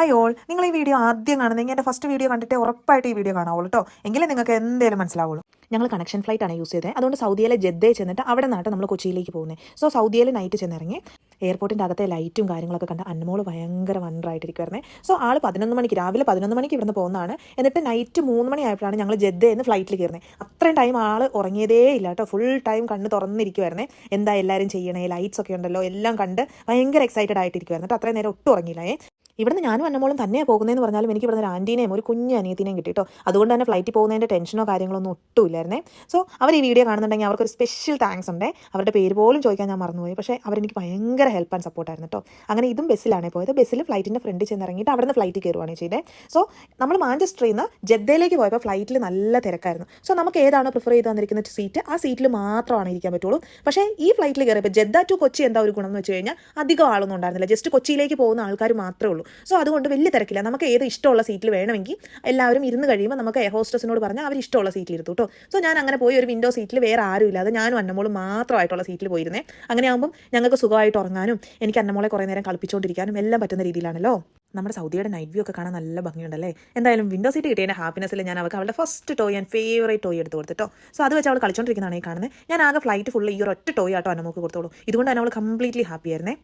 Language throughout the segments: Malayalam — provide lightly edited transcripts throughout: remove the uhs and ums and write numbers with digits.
ഹായ് ഓൾ, നിങ്ങൾ ഈ വീഡിയോ ആദ്യം കാണുന്നെങ്കിൽ എൻ്റെ ഫസ്റ്റ് വീഡിയോ കണ്ടിട്ട് ഉറപ്പായിട്ട് ഈ വീഡിയോ കാണാവുള്ളൂ കേട്ടോ. എങ്കിലും നിങ്ങൾക്ക് എന്തെങ്കിലും മനസ്സിലാവുള്ളൂ. ഞങ്ങൾ കണക്ഷൻ ഫ്ലൈറ്റ് ആണ് യൂസ് ചെയ്തത്. അതുകൊണ്ട് സൗദിയിലെ ജദ്ദയിൽ ചെന്നിട്ട് അവിടെ നിന്നാണ് നമ്മൾ കൊച്ചിയിലേക്ക് പോകുന്നത്. സോ സൗദിയിൽ നൈറ്റ് ചെന്നിറങ്ങി എയർപോർട്ടിൻ്റെ അകത്തെ ലൈറ്റും കാര്യങ്ങളൊക്കെ കണ്ട് അന്നമോൾ ഭയങ്കര വണ്ടറായിട്ടിരിക്കുവായിരുന്നേ. സോ ആൾ 11 മണിക്ക് രാവിലെ 11 മണിക്ക് ഇവിടുന്ന് പോകുന്നതാണ്. എന്നിട്ട് നൈറ്റ് 3 മണിയായപ്പോഴാണ് ഞങ്ങൾ ജദ്ദയിൽ നിന്ന് ഫ്ലൈറ്റിൽ കയറുന്നത്. അത്രയും ടൈം ആൾ ഉറങ്ങിയതേ ഇല്ല കേട്ടോ. ഫുൾ ടൈം കണ്ണ് തുറന്നിരിക്കുവായിരുന്നേ. എന്താ എല്ലാവരും ചെയ്യണേ, ലൈറ്റ്സ് ഒക്കെ ഉണ്ടല്ലോ, എല്ലാം കണ്ട് ഭയങ്കര എക്സൈറ്റഡ് ആയിട്ടിരിക്കുവായിരുന്നു കേട്ടോ. അത്രയും നേരം ഒട്ടും ഉറങ്ങിയില്ലേ. ഇവിടുന്ന് ഞാനും അന്നമോളും തന്നെയാണ് പോകുന്നതെന്ന് പറഞ്ഞാലും എനിക്ക് ഇവിടുന്ന് ഒരു ആൻറ്റീനെയും ഒരു കുഞ്ഞു അനിയത്തിനെയും കിട്ടി കേട്ടോ. അതുകൊണ്ട് തന്നെ ഫ്ലൈറ്റിൽ പോകുന്നതിൻ്റെ ടെൻഷനോ കാര്യങ്ങളൊന്നും ഒട്ടുമില്ലായിരുന്നേ. സോ അവർ ഈ വീഡിയോ കാണുന്നുണ്ടെങ്കിൽ അവർക്കൊരു സ്പെഷ്യൽ താങ്ക്സ് ഉണ്ടേ. അവരുടെ പേര് പോലും ചോദിക്കാൻ ഞാൻ മറന്നുപോയി. പക്ഷേ അവരെനിക്ക് ഭയങ്കര ഹെൽപ്പ് ആൻഡ് സപ്പോർട്ടായിരുന്നു കേട്ടോ. അങ്ങനെ ഇതും ബസ്സിലാണ് പോയത്. ബസ്സിൽ ഫ്ലൈറ്റിൻ്റെ ഫ്രണ്ടിൽ ചെന്നിറങ്ങിയിട്ട് അവിടെ നിന്ന് ഫ്ലൈറ്റിൽ കയറുവാണ് ചെയ്തത്. സോ നമ്മൾ മാഞ്ചസ്റ്ററിൽ നിന്ന് ജദ്ദയിലേക്ക് പോയപ്പോൾ ഫ്ലൈറ്റിൽ നല്ല തിരക്കായിരുന്നു. സോ നമുക്ക് ഏതാണോ പ്രിഫർ ചെയ്ത് തന്നിരിക്കുന്ന സീറ്റ്, ആ സീറ്റിൽ മാത്രമാണ് ഇരിക്കാൻ പറ്റുള്ളൂ. പക്ഷേ ഈ ഫ്ലൈറ്റിൽ കയറിയപ്പോൾ ജദ്ദ ടു കൊച്ചി എന്താ ഒരു ഗുണം എന്ന് വെച്ച് കഴിഞ്ഞാൽ അധികം ആളൊന്നും ഉണ്ടായിരുന്നില്ല. ജസ്റ്റ് കൊച്ചിയിലേക്ക് പോകുന്ന ആൾക്കാർ മാത്രമേ ഉള്ളൂ. സോ അതുകൊണ്ട് വലിയ തിരക്കില്ല. നമുക്ക് ഏത് ഇഷ്ടമുള്ള സീറ്റിൽ വേണമെങ്കിൽ എല്ലാവരും ഇരുന്ന് കഴിയുമ്പോൾ നമുക്ക് എയർ ഹോസ്റ്റസിനോട് പറഞ്ഞാൽ അവർ ഇഷ്ടമുള്ള സീറ്റിൽ ഇരുത്തു കേട്ടോ. സോ ഞാൻ അങ്ങനെ പോയി ഒരു വിൻഡോ സീറ്റിൽ വേറെ ആരും ഇല്ലാതെ ഞാനും അന്നമോളും മാത്രമായിട്ടുള്ള സീറ്റിൽ പോയിരുന്നേ. അങ്ങനെ ആകുമ്പോൾ ഞങ്ങൾക്ക് സുഖമായിട്ട് ഉറങ്ങാനും എനിക്ക് അന്നമോളെ കുറേ നേരം കളിപ്പിച്ചുകൊണ്ടിരിക്കാനും എല്ലാം പറ്റുന്ന രീതിയിലാണല്ലോ. നമ്മുടെ സൗദിയുടെ നൈറ്റ് വ്യൂ ഒക്കെ കാണാൻ നല്ല ഭംഗിയുണ്ടല്ലേ. എന്തായാലും വിൻഡോ സീറ്റ് കിട്ടിയതിൻ്റെ ഹാപ്പിനെസ്സിൽ ഞാൻ അവൾക്ക് അവളുടെ first toy and favourite toy എടുത്ത് കൊടുത്തിട്ടോ. സോ അത് വെച്ച് അവൾ കളിച്ചുകൊണ്ടിരിക്കുന്നതാണ് ഈ കാണുന്നത്. ഞാൻ ആകെ ഫ്ലൈറ്റ് ഫുള്ള് ഈ ഒരു ഒറ്റ ടോയ് ആട്ടോ അന്നമോൾക്ക് കൊടുത്തോളൂ. ഇതുകൊണ്ട് തന്നെ അവൾ കംപ്ലീറ്റ്ലി ഹാപ്പി ആയിരുന്നേ.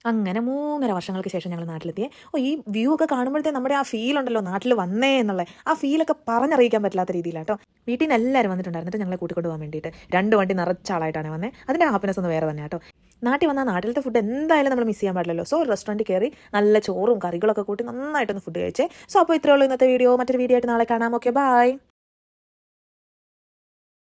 അങ്ങനെ 3.5 വർഷങ്ങൾക്ക് ശേഷം ഞങ്ങൾ നാട്ടിലെത്തിയേ. ഈ വ്യൂ ഒക്കെ കാണുമ്പോഴത്തേ നമ്മുടെ ആ ഫീൽ ഉണ്ടല്ലോ, നാട്ടിൽ വന്നേ എന്നുള്ള ആ ഫീലൊക്കെ പറഞ്ഞറിയിക്കാൻ പറ്റാത്ത രീതിയിലാട്ടോ. വീട്ടിൽ നിന്ന് എല്ലാവരും വന്നിട്ടുണ്ടായിരുന്നിട്ട് ഞങ്ങളെ കൂട്ടിക്കൊണ്ട് പോകാൻ വേണ്ടിയിട്ട് 2 വണ്ടി നിറച്ച ആളായിട്ടാണ് വന്നത്. അതിൻ്റെ ഹാപ്പിനെസ് ഒന്ന് വേറെ തന്നെ കേട്ടോ. നാട്ടിൽ വന്നാൽ നാട്ടിലത്തെ ഫുഡ് എന്തായാലും നമ്മൾ മിസ് ചെയ്യാൻ പാടില്ലല്ലോ. സോ റെസ്റ്റോറൻറ്റിൽ കയറി നല്ല ചോറും കറികളൊക്കെ കൂട്ടി നന്നായിട്ടൊന്ന് ഫുഡ് കഴിച്ചേ. സോ അപ്പോൾ ഇത്രയേ ഉള്ളൂ ഇന്നത്തെ വീഡിയോ. മറ്റൊരു വീഡിയോ ആയിട്ട് നാളെ കാണാം. Okay, by.